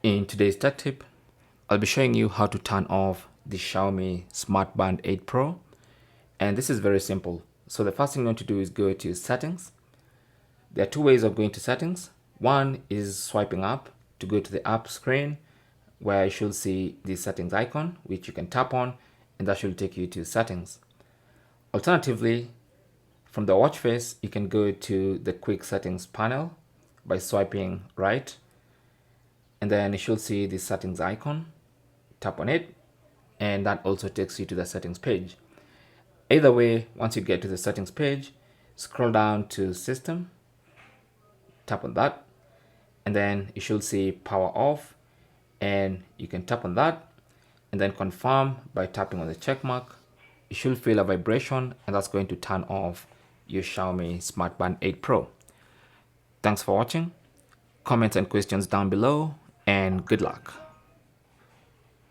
In today's tech tip, I'll be showing you how to turn off the Xiaomi Smart Band 8 Pro. And this is very simple. So the first thing you want to do is go to settings. There are two ways of going to settings. One is swiping up to go to the app screen where you should see the settings icon, which you can tap on, and that should take you to settings. Alternatively, from the watch face, you can go to the quick settings panel by swiping right, and then you should see the settings icon. Tap on it, and that also takes you to the settings page. Either way, once you get to the settings page, scroll down to system, tap on that, and then you should see power off, and you can tap on that and then confirm by tapping on the check mark. You should feel a vibration, and that's going to turn off your Xiaomi Smart Band 8 Pro. Thanks for watching. Comments and questions down below, and good luck.